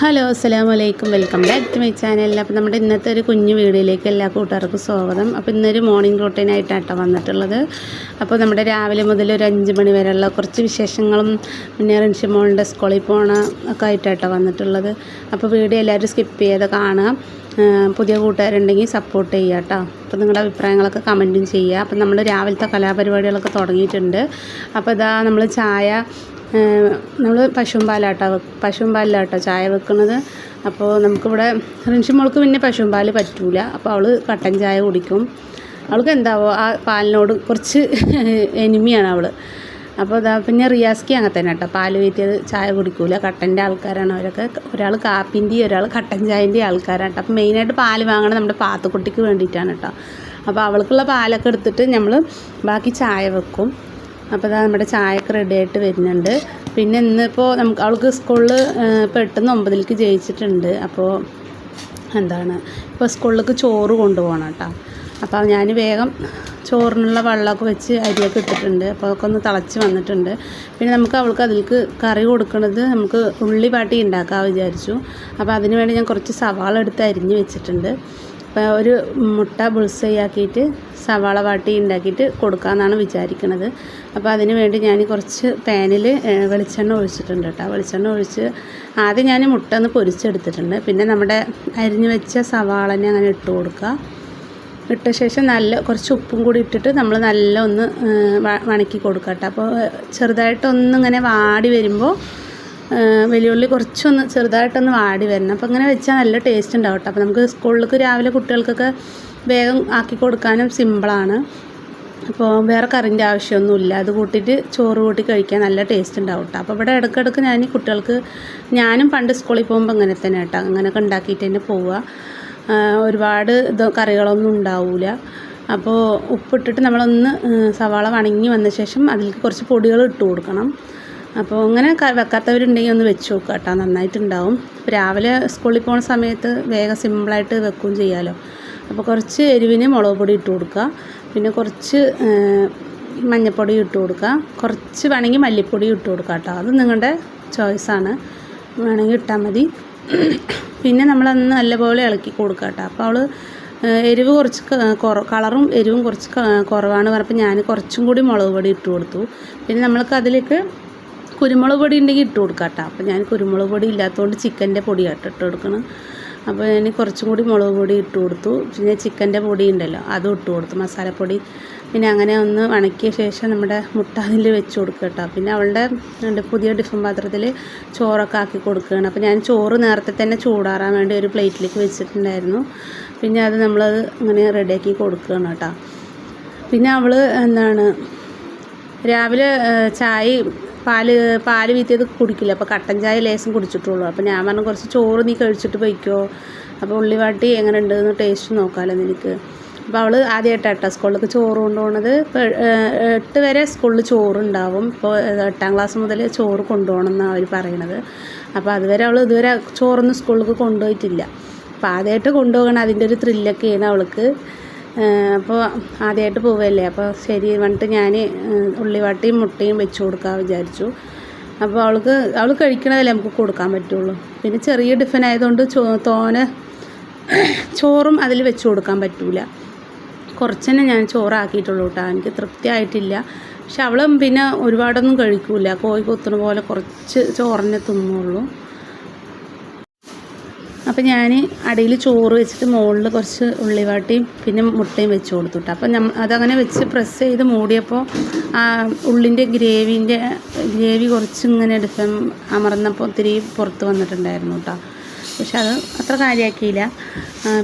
Hello അസ്സലാമലൈക്കും, welcome back to my channel. അപ്പോൾ നമ്മുടെ ഇന്നത്തെ ഒരു കുഞ്ഞു വീഡിയോയിലേക്ക് എല്ലാ കൂട്ടുകാർക്കും സ്വാഗതം. അപ്പോൾ ഇന്നൊരു മോർണിംഗ് റൂട്ടീനായിട്ടാണ് വന്നിട്ടുള്ളത്. അപ്പോൾ നമ്മുടെ രാവിലെ മുതൽ ഒരു 5 മണി വരെയുള്ള കുറച്ച് വിശേഷങ്ങളും പിന്നെ റിൻഷിമോളുടെ സ്കൂളിൽ പോകണ ഒക്കെ ആയിട്ടാണ് വന്നിട്ടുള്ളത്. അപ്പോൾ വീഡിയോ എല്ലാവരും സ്കിപ്പ് ചെയ്ത് കാണുക. പുതിയ കൂട്ടുകാരുണ്ടെങ്കിൽ സപ്പോർട്ട് ചെയ്യുക കേട്ടോ. അപ്പോൾ നിങ്ങളുടെ അഭിപ്രായങ്ങളൊക്കെ കമൻറ്റും ചെയ്യുക. അപ്പോൾ നമ്മൾ രാവിലത്തെ കലാപരിപാടികളൊക്കെ തുടങ്ങിയിട്ടുണ്ട്. അപ്പോൾ ഇതാ നമ്മൾ ചായ നമ്മൾ പശുവും പാലിലാട്ടോ ചായ വെക്കുന്നത്. അപ്പോൾ നമുക്കിവിടെ റിൻഷിമോൾക്ക് പിന്നെ പശുവും പാല് പറ്റൂല. അപ്പോൾ അവൾ കട്ടൻ ചായ കുടിക്കും. അവൾക്ക് എന്താവോ ആ പാലിനോട് കുറച്ച് എനിമിയാണ് അവൾ. അപ്പോൾ അതാ പിന്നെ റിയാസ്ക്ക് അങ്ങനെ തന്നെ കേട്ടോ, പാല് വീറ്റിയത് ചായ കുടിക്കൂല. കട്ടൻ്റെ ആൾക്കാരാണ് അവരൊക്കെ. ഒരാൾ കാപ്പിൻ്റെയും ഒരാൾ കട്ടൻ ചായൻ്റെയും ആൾക്കാരാണ് കേട്ടോ. അപ്പോൾ മെയിനായിട്ട് പാല് വാങ്ങണം നമ്മുടെ പാത്തുക്കുട്ടിക്ക് വേണ്ടിയിട്ടാണ് കേട്ടോ. അപ്പോൾ അവൾക്കുള്ള പാലൊക്കെ എടുത്തിട്ട് നമ്മൾ ബാക്കി ചായ വെക്കും. അപ്പോൾ അതാ നമ്മുടെ ചായയൊക്കെ റെഡി ആയിട്ട് വരുന്നുണ്ട്. പിന്നെ ഇന്നിപ്പോൾ അവൾക്ക് സ്കൂളിൽ ഇപ്പോൾ 8-9 ജയിച്ചിട്ടുണ്ട്. അപ്പോൾ ഇപ്പോൾ സ്കൂളിലേക്ക് ചോറ് കൊണ്ടുപോകണം കേട്ടോ. അപ്പോൾ ഞാൻ വേഗം ചോറിനുള്ള വെള്ളമൊക്കെ വെച്ച് അരിയൊക്കെ ഇട്ടിട്ടുണ്ട്. അപ്പോൾ അതൊക്കെ ഒന്ന് തിളച്ച് വന്നിട്ടുണ്ട്. പിന്നെ അവൾക്ക് അതിലേക്ക് കറി കൊടുക്കുന്നത് നമുക്ക് ഉള്ളി വാട്ടി ഉണ്ടാക്കാൻ വിചാരിച്ചു. അപ്പോൾ അതിന് വേണ്ടി ഞാൻ കുറച്ച് സവാള എടുത്ത് അരിഞ്ഞ് വെച്ചിട്ടുണ്ട്. അപ്പോൾ ഒരു മുട്ട ബുൾസൈ ആക്കിയിട്ട് സവാള വാട്ടി ഉണ്ടാക്കിയിട്ട് കൊടുക്കാമെന്നാണ് വിചാരിക്കുന്നത്. അപ്പോൾ അതിന് വേണ്ടി ഞാൻ കുറച്ച് പാനിൽ വെളിച്ചെണ്ണ ഒഴിച്ചിട്ടുണ്ട് കേട്ടോ. വെളിച്ചെണ്ണ ഒഴിച്ച് ആദ്യം ഞാൻ മുട്ട ഒന്ന് പൊരിച്ചെടുത്തിട്ടുണ്ട്. പിന്നെ നമ്മുടെ അരിഞ്ഞ് വെച്ച സവാളനെ അങ്ങനെ ഇട്ട് കൊടുക്കുക. ഇട്ട ശേഷം കുറച്ച് ഉപ്പും കൂടി ഇട്ടിട്ട് നമ്മൾ നല്ല ഒന്ന് വണക്കി കൊടുക്കുക കേട്ടോ. അപ്പോൾ ചെറുതായിട്ടൊന്നിങ്ങനെ വാടി വരുമ്പോൾ വെല്ലുള്ളി കുറച്ചൊന്ന് ചെറുതായിട്ടൊന്ന് വാടി വരണം. അപ്പോൾ അങ്ങനെ വെച്ചാൽ നല്ല ടേസ്റ്റ് ഉണ്ടാവും കേട്ടോ. അപ്പോൾ നമുക്ക് സ്കൂളിലേക്ക് രാവിലെ കുട്ടികൾക്കൊക്കെ വേഗം ആക്കി കൊടുക്കാനും സിമ്പിളാണ്. അപ്പോൾ വേറെ കറിൻ്റെ ആവശ്യമൊന്നുമില്ല. അത് കൂട്ടിയിട്ട് ചോറ് കൂട്ടി കഴിക്കാൻ നല്ല ടേസ്റ്റ് ഉണ്ടാവും കേട്ടോ. അപ്പോൾ ഇവിടെ ഇടയ്ക്കിടയ്ക്ക് ഞാൻ കുട്ടികൾക്ക്, ഞാനും പണ്ട് സ്കൂളിൽ പോകുമ്പോൾ അങ്ങനെ തന്നെ കേട്ടോ, അങ്ങനെയൊക്കെ ഉണ്ടാക്കിയിട്ട് തന്നെ പോവുക. ഒരുപാട് കറികളൊന്നും ഉണ്ടാവില്ല. അപ്പോൾ ഉപ്പിട്ടിട്ട് നമ്മളൊന്ന് സവാള വണങ്ങി വന്ന ശേഷം അതിലേക്ക് കുറച്ച് പൊടികൾ ഇട്ട് കൊടുക്കണം. അപ്പോൾ അങ്ങനെ വെക്കാത്തവരുണ്ടെങ്കിൽ ഒന്ന് വെച്ച് നോക്കുക കേട്ടോ, നന്നായിട്ടുണ്ടാവും. രാവിലെ സ്കൂളിൽ പോകുന്ന സമയത്ത് വേഗം സിമ്പിളായിട്ട് വെക്കുകയും ചെയ്യാമല്ലോ. അപ്പോൾ കുറച്ച് എരിവിന് മുളക് പൊടി ഇട്ട് കൊടുക്കുക. പിന്നെ കുറച്ച് മഞ്ഞൾപ്പൊടി ഇട്ട് കൊടുക്കുക. കുറച്ച് വേണമെങ്കിൽ മല്ലിപ്പൊടി ഇട്ട് കൊടുക്കുക കേട്ടോ. അത് നിങ്ങളുടെ ചോയ്സാണ്, വേണമെങ്കിൽ ഇട്ടാൽ മതി. പിന്നെ നമ്മളന്ന് നല്ലപോലെ ഇളക്കി കൊടുക്കുക കേട്ടോ. അപ്പോൾ അവൾ എരിവ് കുറച്ച് കളറും എരിവും കുറച്ച് കുറവാണ് പറഞ്ഞപ്പോൾ ഞാൻ കുറച്ചും കൂടി മുളക് പൊടി ഇട്ട് കൊടുത്തു. പിന്നെ നമ്മൾക്ക് അതിലേക്ക് കുരുമുളക് പൊടി ഉണ്ടെങ്കിൽ ഇട്ട് കൊടുക്കാം കേട്ടോ. അപ്പോൾ ഞാൻ കുരുമുളക് പൊടി ഇല്ലാത്തതുകൊണ്ട് ചിക്കൻ്റെ പൊടി ഇട്ട് കൊടുക്കണം. അപ്പോൾ ഞാൻ കുറച്ചും കൂടി മുളക് പൊടി ഇട്ട് കൊടുത്തു. പിന്നെ ചിക്കൻ്റെ പൊടി ഉണ്ടല്ലോ അതും ഇട്ട് കൊടുത്തു, മസാലപ്പൊടി. പിന്നെ അങ്ങനെ ഒന്ന് വണക്കിയ ശേഷം നമ്മുടെ മുട്ട അതിൽ വെച്ച് കൊടുക്കുക കേട്ടോ. പിന്നെ അവളുടെ പുതിയ ടിഫിൻ പാത്രത്തിൽ ചോറൊക്കെ ആക്കി കൊടുക്കുകയാണ്. അപ്പോൾ ഞാൻ ചോറ് നേരത്തെ തന്നെ ചൂടാറാൻ വേണ്ടി ഒരു പ്ലേറ്റിലേക്ക് വെച്ചിട്ടുണ്ടായിരുന്നു. പിന്നെ അത് നമ്മളത് അങ്ങനെ റെഡിയാക്കി കൊടുക്കുകയാണ് കേട്ടോ. പിന്നെ അവൾ രാവിലെ പാല് വീത്തിയത് കുടിക്കില്ല. അപ്പോൾ കട്ടൻ ചായ ലേശം കുടിച്ചിട്ടുള്ളൂ. അപ്പോൾ ഞാൻ പറഞ്ഞു കുറച്ച് ചോറ് നീ കഴിച്ചിട്ട് പോയിക്കോ, അപ്പോൾ ഉള്ളിവാട്ടി എങ്ങനെ ഉണ്ടെന്ന് ടേസ്റ്റ് നോക്കാമല്ലോ നിനക്ക്. അപ്പോൾ അവൾ ആദ്യമായിട്ടാട്ടോ സ്കൂളിലേക്ക് ചോറ് കൊണ്ടുപോകുന്നത്. ഇപ്പോൾ 8 വരെ സ്കൂളിൽ ചോറുണ്ടാവും. ഇപ്പോൾ 8ാം ക്ലാസ് മുതൽ ചോറ് കൊണ്ടുപോകണം എന്നാണ് അവർ പറയണത്. അപ്പോൾ അതുവരെ അവൾ ഇതുവരെ ചോറൊന്നും സ്കൂളിലേക്ക് കൊണ്ടുപോയിട്ടില്ല. അപ്പോൾ ആദ്യമായിട്ട് കൊണ്ടുപോകണം, അതിൻ്റെ ഒരു ത്രില്ലൊക്കെയാണ് അവൾക്ക്. അപ്പോൾ ആദ്യമായിട്ട് പോവുകയല്ലേ. അപ്പോൾ ശരി പറഞ്ഞിട്ട് ഞാൻ ഉള്ളിവാട്ടിയും മുട്ടയും വെച്ച് കൊടുക്കാൻ വിചാരിച്ചു. അപ്പോൾ അവൾ കഴിക്കണതല്ലേ നമുക്ക് കൊടുക്കാൻ പറ്റുള്ളൂ. പിന്നെ ചെറിയ ടിഫിൻ ആയതുകൊണ്ട് തോനെ ചോറും അതിൽ വെച്ച് കൊടുക്കാൻ പറ്റില്ല. കുറച്ച് തന്നെ ഞാൻ ചോറാക്കിയിട്ടുള്ളൂ കേട്ടോ. എനിക്ക് തൃപ്തിയായിട്ടില്ല. പക്ഷെ അവളും പിന്നെ ഒരുപാടൊന്നും കഴിക്കില്ല. കോഴി കൊത്തുന്ന പോലെ കുറച്ച് ചോറിനെ തിന്നുള്ളൂ. അപ്പോൾ ഞാൻ അടിയിൽ ചോറ് വെച്ചിട്ട് മുകളിൽ കുറച്ച് ഉള്ളിവാട്ടിയും പിന്നെ മുട്ടയും വെച്ച് കൊടുത്തു കേട്ടോ. അപ്പോൾ അതങ്ങനെ വെച്ച് പ്രസ് ചെയ്ത് മൂടിയപ്പോൾ ഉള്ളിൻ്റെ ഗ്രേവി കുറച്ചിങ്ങനെ അമർന്നപ്പോൾ ഒത്തിരി പുറത്ത് വന്നിട്ടുണ്ടായിരുന്നു കേട്ടോ. പക്ഷെ അത് അത്ര കാര്യമാക്കിയില്ല.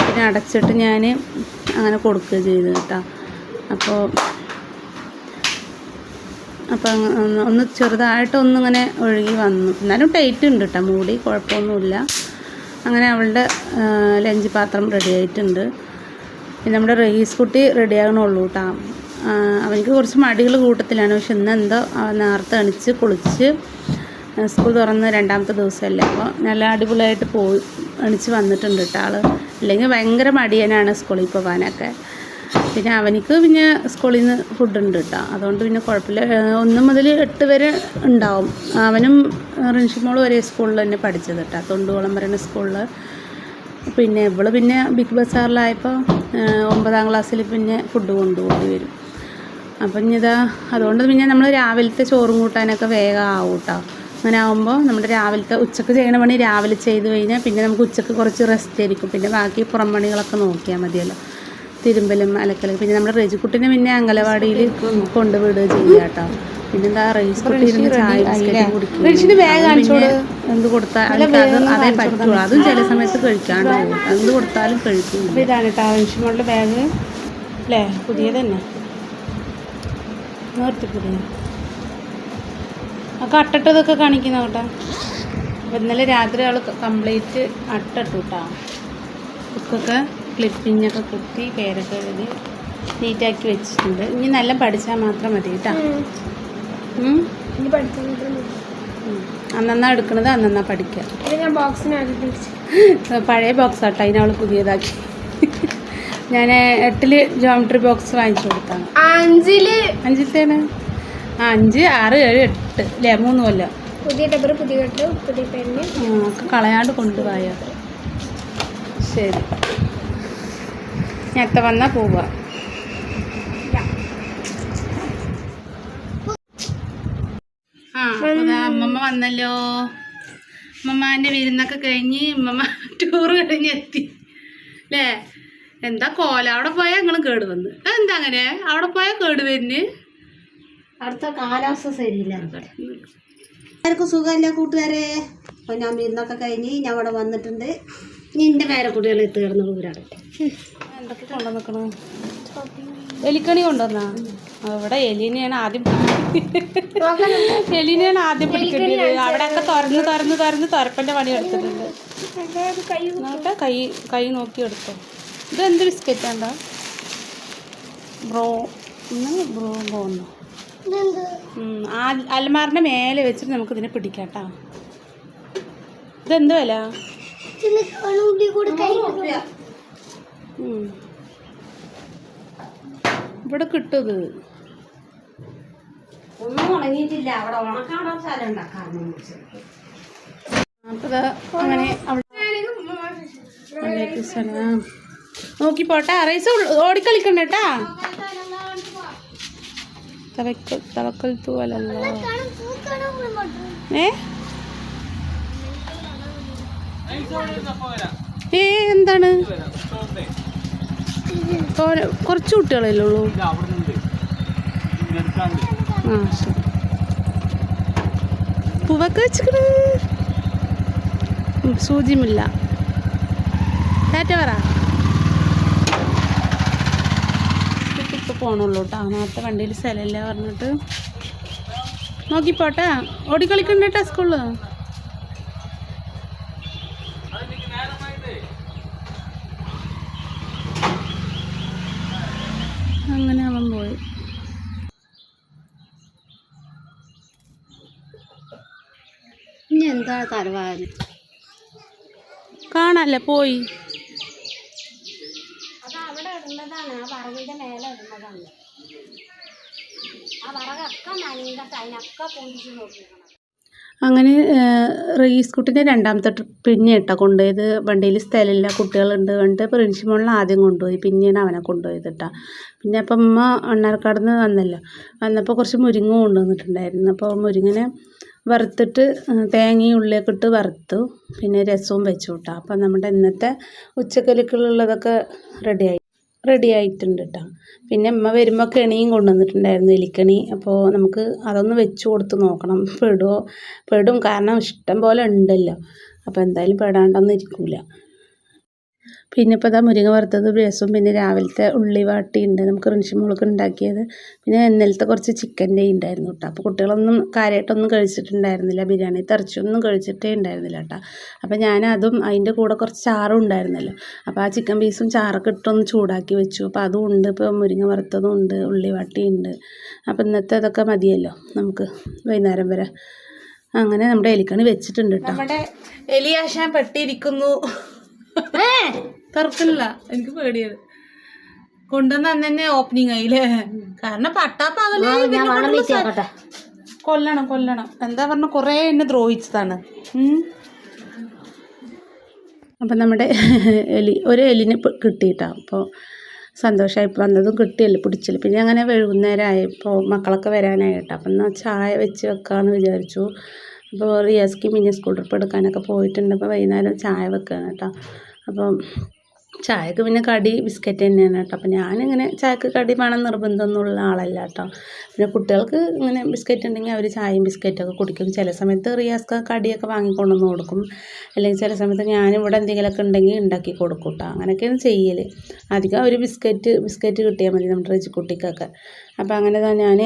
പിന്നെ അടച്ചിട്ട് ഞാൻ അങ്ങനെ കൊടുക്കുകയും ചെയ്തു കേട്ടോ. അപ്പോൾ ഒന്ന് ചെറുതായിട്ടൊന്നിങ്ങനെ ഒഴുകി വന്നു. എന്നാലും ടൈറ്റ് ഉണ്ട് കേട്ടോ, മൂടി കുഴപ്പമൊന്നുമില്ല. അങ്ങനെ അവളുടെ ലഞ്ച് പാത്രം റെഡി ആയിട്ടുണ്ട്. പിന്നെ നമ്മുടെ റഹീസ് കുട്ടി റെഡിയാകണുള്ളൂ കേട്ടോ. അവനിക്ക് കുറച്ച് മടികൾ കൂട്ടത്തിലാണ്. പക്ഷെ ഇന്നെന്തോ നേരത്തെ എണിച്ച് കുളിച്ച് സ്കൂൾ തുറന്ന് 2ാമത്തെ ദിവസമല്ലേ. അപ്പോൾ നല്ല അടിപൊളിയായിട്ട് എണിച്ച് വന്നിട്ടുണ്ട് കേട്ടോ ആൾ. അല്ലെങ്കിൽ ഭയങ്കര മടിയനാണ് സ്കൂളിൽ പോകാനൊക്കെ. പിന്നെ അവനിക്ക് പിന്നെ സ്കൂളിൽ നിന്ന് ഫുഡ് ഉണ്ട് കേട്ടോ, അതുകൊണ്ട് പിന്നെ കുഴപ്പമില്ല. 1 മുതൽ 8 വരെ ഉണ്ടാവും. അവനും റിൻഷിമോളും ഒരേ സ്കൂളിൽ തന്നെ പഠിച്ചത് കേട്ടോ, തൊണ്ടുകുളം പറയുന്ന സ്കൂളിൽ. പിന്നെ ഇവള് പിന്നെ ബിഗ് ബസാറിലായപ്പോൾ 9ാം ക്ലാസ്സിൽ പിന്നെ ഫുഡ് കൊണ്ടുപോയി വരും. അപ്പം ഇനി അതുകൊണ്ട് പിന്നെ നമ്മൾ രാവിലത്തെ ചോറും കൂട്ടാനൊക്കെ വേഗം ആവും കേട്ടോ. അങ്ങനെ ആകുമ്പോൾ നമ്മുടെ രാവിലത്തെ ഉച്ചക്ക് ചെയ്യണ പണി രാവിലെ ചെയ്ത് കഴിഞ്ഞാൽ പിന്നെ നമുക്ക് ഉച്ചക്ക് കുറച്ച് റെസ്റ്റ് ആയിരിക്കും. പിന്നെ ബാക്കി പുറം പണികളൊക്കെ നോക്കിയാൽ മതിയല്ലോ, തിരുമ്പലും അലക്കലും. പിന്നെ നമ്മുടെ റെജിക്കുട്ടിനെ പിന്നെ അംഗനവാടിയിൽ കൊണ്ടുവിടുക ചെയ്യുക കേട്ടോ. പിന്നെന്താ റൈസ് കുട്ടിയിരുന്ന് ചായ ബിസ്ക്കറ്റ് കുടിക്കും. എന്ത് കൊടുത്താലും അതേ പറ്റുള്ളൂ. അതും ചില സമയത്ത് കഴിക്കാണ്ട് പോകും. എന്ത് കൊടുത്താലും കഴിക്കും. അപ്പോൾ ഇതാണ് കേട്ടോ റെജിമോളുടെ ബാഗ് അല്ലേ, പുതിയത് തന്നെ നിർത്തിപ്പുതിയ ആ കട്ടിട്ടതൊക്കെ കാണിക്കുന്ന കേട്ടോ. അപ്പോൾ ഇന്നലെ രാത്രി അവൾ കംപ്ലീറ്റ് അട്ടിട്ടു കേട്ടോ. ബുക്കൊക്കെ ക്ലിപ്പിങ്ങൊക്കെ കുത്തി പേരൊക്കെ എഴുതി നീറ്റാക്കി വെച്ചിട്ടുണ്ട്. ഇനി നല്ല പഠിച്ചാൽ മാത്രം മതി കേട്ടോ. അന്നാ എടുക്കണത് അന്നാ പഠിക്കുക. പഴയ ബോക്സ് ആട്ടോ, അതിനവൾ പുതിയതാക്കി. ഞാൻ 8ൽ ജോമെട്രി ബോക്സ് വാങ്ങിച്ചു കൊടുത്താണ്. 5ത്തേന് 5, 6, 7, 8 അല്ലേ, 3 കൊല്ലം. പുതിയ ടബർ, പുതിയ കെട്ട്, പുതിയ പെണ്ണ് ഒക്കെ കളയാണ്ട് കൊണ്ടുപോയത്. ശരി, ഞത്ത വന്നാൽ പോവുക. അമ്മമ്മ വന്നല്ലോ. അമ്മമ്മേൻ്റെ വിരുന്നൊക്കെ കഴിഞ്ഞ് അമ്മമ്മ ടൂറ് കഴിഞ്ഞ് എത്തി അല്ലേ. എന്താ കോല, അവിടെ പോയാൽ നിങ്ങൾ കേട് വന്ന്. എന്താ അങ്ങനെ അവിടെ പോയാൽ കേട് വരുന്ന്? അടുത്ത കാലാവസ്ഥ ശരിയില്ല. എല്ലാവർക്കും സുഖമല്ല കൂട്ടുകാരെ. അപ്പോൾ ഞാൻ വിരുന്നൊക്കെ കഴിഞ്ഞ് ഞാൻ അവിടെ വന്നിട്ടുണ്ട്. ഇനി എൻ്റെ പേരക്കുട്ടികളെ തീർന്ന് കൂരാടട്ടെ. എന്തൊക്കെ കൊണ്ടുവന്നിക്കണു? എലിക്കണി കൊണ്ടുവന്നാ? അവിടെ എലിനെയാണ് ആദ്യം പിടിക്കേണ്ടത്. അവിടെയൊക്കെ തുറന്ന് തുരപ്പൻ്റെ പണി എടുത്തിട്ടുണ്ട്. നോട്ടെ കൈ നോക്കി എടുത്തോ. ഇതെന്ത് ബിസ്ക്കറ്റാണ്ടാ? ബ്രോന്നോ? അലമാറിൻ്റെ മേലെ വെച്ചിട്ട് നമുക്കിതിനെ പിടിക്കാം കേട്ടോ. ഇതെന്ത് വില? ഇവിടെ കിട്ടുന്നത് ഒന്നും ഉണങ്ങിയിട്ടില്ല. അവിടെ ഉണക്കാണോ സ്ഥലം ഉണ്ടാക്കാറുണ്ട്. അപ്പോൾ അങ്ങനെ നോക്കി പോട്ടെ. റൈസ് ഓടിക്കളിക്കണ്ട കേട്ടാ. തവക്കൽ തൂവലല്ലോ. എന്താണ്? കുറച്ച് കുട്ടികളല്ലേ ഉള്ളൂ. ആ ശരി. പൂവൊക്കെ വെച്ചിട്ട് സൂചിമില്ല. ടാറ്റ പറ. ഇപ്പോൾ പോകണുള്ളൂ കേട്ടോ. നേരത്തെ വണ്ടിയിൽ സ്ഥലമില്ല പറഞ്ഞിട്ട് നോക്കിപ്പോട്ടെ. ഓടിക്കളിക്കണ്ട കേട്ടോ സ്കൂളിൽ. അങ്ങനെ അവൻ പോയി. ഇനി എന്താ തലവാന് കാണാല്ലേ പോയി. അത് അവിടെ ഇടുന്നതാണ്, ആ വറകിൻ്റെ മേലെ ഇടുന്നതാണ്. ആ വറകൊക്കെ നനീകട്ട് അതിനൊക്കെ പൊന്തിച്ച് നോക്കിക്കണം. അങ്ങനെ റീസ് കുട്ടീൻ്റെ 2ാമത്തെ പിന്നെ ഇട്ടാ കൊണ്ടുപോയത്. വണ്ടിയിൽ സ്ഥലമില്ല, കുട്ടികളുണ്ട് കണ്ടിട്ട് ഇപ്പോൾ റിൻഷിമോളിനെ ആദ്യം കൊണ്ടുപോയി, പിന്നെയാണ് അവനെ കൊണ്ടുപോയത് കേട്ടോ. പിന്നെ അപ്പം അമ്മ മണ്ണാർക്കാട് നിന്ന് വന്നല്ലോ. വന്നപ്പോൾ കുറച്ച് മുരിങ്ങ കൊണ്ടുവന്നിട്ടുണ്ടായിരുന്നു. അപ്പോൾ മുരിങ്ങനെ വറുത്തിട്ട് തേങ്ങയും ഉള്ളിയൊക്കെ ഇട്ട് വറുത്തു. പിന്നെ രസവും വെച്ചു കേട്ടോ. അപ്പം നമ്മുടെ ഇന്നത്തെ ഉച്ചക്കലക്കുള്ളതൊക്കെ റെഡി ആയിട്ടുണ്ട് കേട്ടോ. പിന്നെ അമ്മ വരുമ്പോൾ കെണിയും കൊണ്ടുവന്നിട്ടുണ്ടായിരുന്നു, എലിക്കണി. അപ്പോൾ നമുക്ക് അതൊന്ന് വെച്ച് കൊടുത്ത് നോക്കണം. പെടും, കാരണം ഇഷ്ടം പോലെ ഉണ്ടല്ലോ. അപ്പോൾ എന്തായാലും പെടാണ്ടൊന്നും ഇരിക്കില്ല. പിന്നെ ഇപ്പോൾ ഇതാ മുരിങ്ങ വറുത്തത് രസവും, പിന്നെ രാവിലത്തെ ഉള്ളി വാട്ടിയുണ്ട് നമുക്ക് റിൻഷിമോൾക്ക് ഉണ്ടാക്കിയത്. പിന്നെ ഇന്നലത്തെ കുറച്ച് ചിക്കൻ്റെ ഉണ്ടായിരുന്നു കേട്ടോ. അപ്പോൾ കുട്ടികളൊന്നും കാര്യമായിട്ടൊന്നും കഴിച്ചിട്ടുണ്ടായിരുന്നില്ല. ബിരിയാണി ഇറച്ചിയൊന്നും കഴിച്ചിട്ടേ ഉണ്ടായിരുന്നില്ല കേട്ടോ. അപ്പോൾ ഞാനതും അതിൻ്റെ കൂടെ കുറച്ച് ചാറും ഉണ്ടായിരുന്നല്ലോ. അപ്പോൾ ആ ചിക്കൻ പീസും ചാറൊക്കെ ഇട്ടൊന്ന് ചൂടാക്കി വെച്ചു. അപ്പോൾ അതും ഉണ്ട്. ഇപ്പോൾ മുരിങ്ങ വറുത്തതും ഉണ്ട്, ഉള്ളി വാട്ടിയുണ്ട്. അപ്പോൾ ഇന്നത്തെ അതൊക്കെ മതിയല്ലോ നമുക്ക് വൈകുന്നേരം വരെ. അങ്ങനെ നമ്മുടെ എലിക്കണി വെച്ചിട്ടുണ്ട് കേട്ടോ. നമ്മുടെ എലിയാശാൻ പെട്ടിരിക്കുന്നു. തുറക്കില്ല, എനിക്ക് പേടിയത്. കൊണ്ടുവന്ന് അന്ന് തന്നെ ഓപ്പണിങ് ആയില്ലേ? കാരണം പട്ടാപ്പകല് ഞാൻ വെള്ളം വീട്ടിയാക്കട്ടെ. കൊല്ലണം എന്താ പറഞ്ഞ കുറേ എന്നെ ദ്രോഹിച്ചതാണ്. അപ്പം നമ്മുടെ ഒരു എലിനെ കിട്ടിയിട്ടാണ്. അപ്പോൾ സന്തോഷമായി വന്നതും കിട്ടിയല്ലോ പിടിച്ചില്ല. പിന്നെ അങ്ങനെ വൈകുന്നേരമായപ്പോൾ മക്കളൊക്കെ വരാനായിട്ടോ. അപ്പം എന്നാൽ ചായ വെച്ച് വെക്കാമെന്ന് വിചാരിച്ചു. അപ്പോൾ റിയാസ്ക്ക് മിനി സ്കൂൾ ട്രിപ്പ് എടുക്കാനൊക്കെ പോയിട്ടുണ്ട്. അപ്പോൾ വൈകുന്നേരം ചായ വെക്കുകയാണ് കേട്ടോ. അപ്പം ചായക്ക് പിന്നെ കടി ബിസ്ക്കറ്റ് തന്നെയാണ് കേട്ടോ. അപ്പോൾ ഞാനിങ്ങനെ ചായക്ക് കടി വേണം നിർബന്ധമൊന്നുമുള്ള ആളല്ല കേട്ടോ. പിന്നെ കുട്ടികൾക്ക് ഇങ്ങനെ ബിസ്ക്കറ്റ് ഉണ്ടെങ്കിൽ അവർ ചായയും ബിസ്ക്കറ്റൊക്കെ കുടിക്കും. ചില സമയത്ത് റിയാസ്ക്ക് കടിയൊക്കെ വാങ്ങിക്കൊണ്ടുവന്ന് കൊടുക്കും. അല്ലെങ്കിൽ ചില സമയത്ത് ഞാനിവിടെ എന്തെങ്കിലുമൊക്കെ ഉണ്ടെങ്കിൽ ഉണ്ടാക്കി കൊടുക്കും കേട്ടോ. അങ്ങനെയൊക്കെയാണ് ചെയ്യൽ. അധികം ഒരു ബിസ്ക്കറ്റ് കിട്ടിയാൽ മതി നമ്മുടെ റജിക്കുട്ടിക്കൊക്കെ. അപ്പോൾ അങ്ങനെ തന്നെ ഞാൻ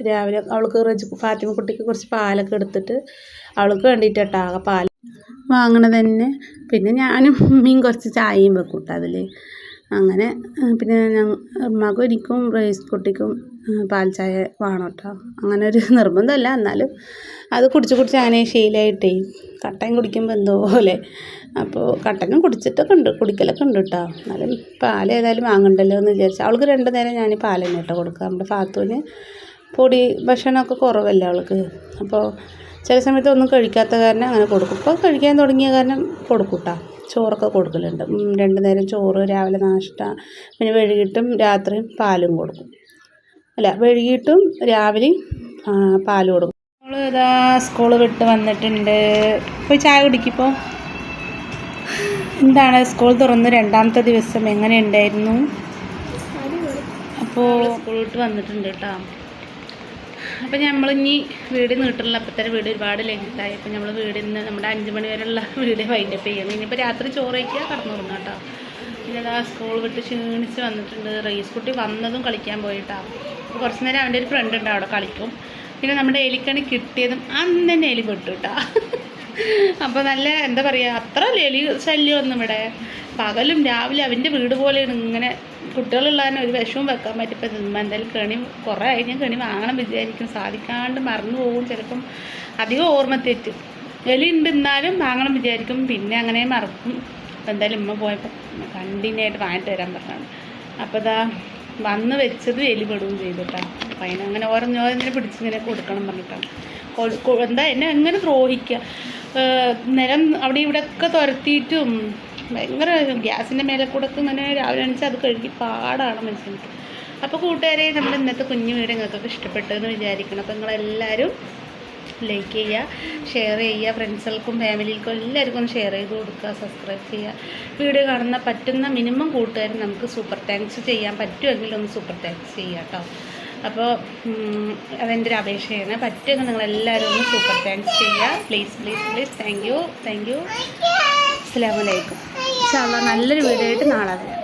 രാവിലെ അവൾക്ക് ഫാത്തിമ കുട്ടിക്ക് കുറച്ച് പാലൊക്കെ എടുത്തിട്ട് അവൾക്ക് വേണ്ടിയിട്ടാണ് ആകെ പാൽ വാങ്ങണത് തന്നെ. പിന്നെ ഞാനും ഉമ്മയും കുറച്ച് ചായയും വെക്കും കേട്ടോ അതിൽ. അങ്ങനെ പിന്നെ ഉമ്മാക്കും എനിക്കും റൈസ് കുട്ടിക്കും പാൽ ചായ വേണം കേട്ടോ. അങ്ങനെ ഒരു നിർബന്ധമല്ല, എന്നാലും അത് കുടിച്ച് അങ്ങനെ ശീലമായിട്ടേ കട്ടൻ കുടിക്കുമ്പോൾ എന്തോ പോലെ. അപ്പോൾ കട്ടനും കുടിക്കലൊക്കെ ഉണ്ട് കേട്ടോ. എന്നാലും പാൽ ഏതായാലും വാങ്ങണ്ടല്ലോ എന്ന് വിചാരിച്ചു. അവൾക്ക് 2 നേരം ഞാൻ പാൽ തന്നെ കേട്ടോ കൊടുക്കുക. നമ്മുടെ ഫാത്തുവിന് പൊടി ഭക്ഷണമൊക്കെ കുറവല്ല അവൾക്ക്. അപ്പോൾ ചില സമയത്ത് ഒന്നും കഴിക്കാത്ത കാരണം അങ്ങനെ കൊടുക്കും. ഇപ്പോൾ കഴിക്കാൻ തുടങ്ങിയ കാരണം കൊടുക്കും കേട്ടോ. ചോറൊക്കെ കൊടുക്കലുണ്ട്. 2 നേരം ചോറ്, രാവിലെ നാഷ്ട, പിന്നെ വൈകിട്ടും രാത്രിയും പാലും കൊടുക്കും. വൈകിട്ടും രാവിലെയും പാൽ കൊടുക്കും. നമ്മൾ ഇതാ സ്കൂൾ വിട്ട് വന്നിട്ടുണ്ട്. പോയി ചായ കുടിക്കിപ്പോൾ. എന്താണ് സ്കൂൾ തുറന്ന് 2ാമത്തെ ദിവസം എങ്ങനെ ഉണ്ടായിരുന്നു? അപ്പോൾ സ്കൂൾ വിട്ട് വന്നിട്ടുണ്ട് കേട്ടോ. അപ്പോൾ നമ്മളിനി വീട് നീട്ടുള്ള അപ്പോഴത്തെ വീട് ഒരുപാട് ലെങ്തായി. അപ്പോൾ നമ്മൾ വീടിൽ നിന്ന് നമ്മുടെ 5 മണി വരെയുള്ള വീട് വൈൻഡപ്പ് ചെയ്യണം. ഇനിയിപ്പോൾ രാത്രി ചോറ് കഴിക്കുക, കടന്നുറങ്ങുക കേട്ടോ. പിന്നെ അതാ സ്കൂൾ വിട്ട് ക്ഷീണിച്ച് വന്നിട്ടുണ്ട്. റൈസ് കുട്ടി വന്നതും കളിക്കാൻ പോയിട്ടാണ്. അപ്പോൾ കുറച്ച് നേരം അവൻ്റെ ഒരു ഫ്രണ്ട് ഉണ്ട്, അവിടെ കളിക്കും. പിന്നെ നമ്മുടെ എലിക്കണി കിട്ടിയതും അന്ന് തന്നെ എലി പെട്ടു കേട്ടോ. അപ്പോൾ നല്ല എന്താ പറയുക, അത്ര എലി ശല്യമൊന്നും ഇവിടെ. പകലും രാവിലെ അവൻ്റെ വീട് പോലെയാണ്. ഇങ്ങനെ കുട്ടികളുള്ള തന്നെ ഒരു വിഷവും വെക്കാൻ പറ്റിപ്പോൾ എന്തായാലും കെണി കുറേ ആയി ഞാൻ കെണി വാങ്ങണം വിചാരിക്കും. സാധിക്കാണ്ട് മറന്നു പോകും. ചിലപ്പം അധികം ഓർമ്മ തെറ്റും. എലി ഉണ്ട് എന്നാലും വാങ്ങണം വിചാരിക്കും, പിന്നെ അങ്ങനെ മറക്കും. അപ്പോൾ എന്തായാലും ഉമ്മ പോയപ്പോൾ കണ്ടിന്യൂയായിട്ട് വാങ്ങിട്ട് വരാൻ പറഞ്ഞാണ്. അപ്പോൾ ഇതാ വന്ന് വെച്ചത് എലി പെടുകയും ചെയ്തിട്ടാണ്. അപ്പോൾ അതിനങ്ങനെ ഓരോന്നിനെ പിടിച്ചിങ്ങനെ കൊടുക്കണം പറഞ്ഞിട്ടാണ്. എന്താ എന്നെ എങ്ങനെ ദ്രോഹിക്കുക. നിലം അവിടെ ഇവിടെയൊക്കെ തുരത്തിയിട്ടും ഭയങ്കര ഗ്യാസിൻ്റെ മേലെ കൂടെ ഒക്കെ ഇങ്ങനെ രാവിലെ എണീച്ചാൽ അത് കഴുകി പാടാണ് മനുഷ്യർക്ക്. അപ്പോൾ കൂട്ടുകാരെ, നമ്മൾ ഇന്നത്തെ കുഞ്ഞു വീഡിയോ നിങ്ങൾക്കൊക്കെ ഇഷ്ടപ്പെട്ടെന്ന് വിചാരിക്കണം. അപ്പോൾ നിങ്ങളെല്ലാവരും ലൈക്ക് ചെയ്യുക, ഷെയർ ചെയ്യുക, ഫ്രണ്ട്സുകൾക്കും ഫാമിലിക്കും എല്ലാവർക്കും ഒന്ന് ഷെയർ ചെയ്ത് കൊടുക്കുക, സബ്സ്ക്രൈബ് ചെയ്യുക. വീഡിയോ കാണുന്ന പറ്റുന്ന മിനിമം കൂട്ടുകാരും നമുക്ക് സൂപ്പർ താങ്ക്സ് ചെയ്യാൻ പറ്റുമെങ്കിൽ ഒന്ന് സൂപ്പർ താങ്ക്സ് ചെയ്യുക കേട്ടോ. അപ്പോൾ അതെൻ്റെ ഒരു അപേക്ഷയാണ്. പറ്റുമെങ്കിൽ നിങ്ങളെല്ലാവരും ഒന്ന് സൂപ്പർ താങ്ക്സ് ചെയ്യുക. പ്ലീസ്. Thank you. അസ്സലാമു അലൈക്കും. ഇൻഷാ അല്ലാഹ് നല്ലൊരു വീഡിയോ ആയിട്ട് നാളെ വരാം.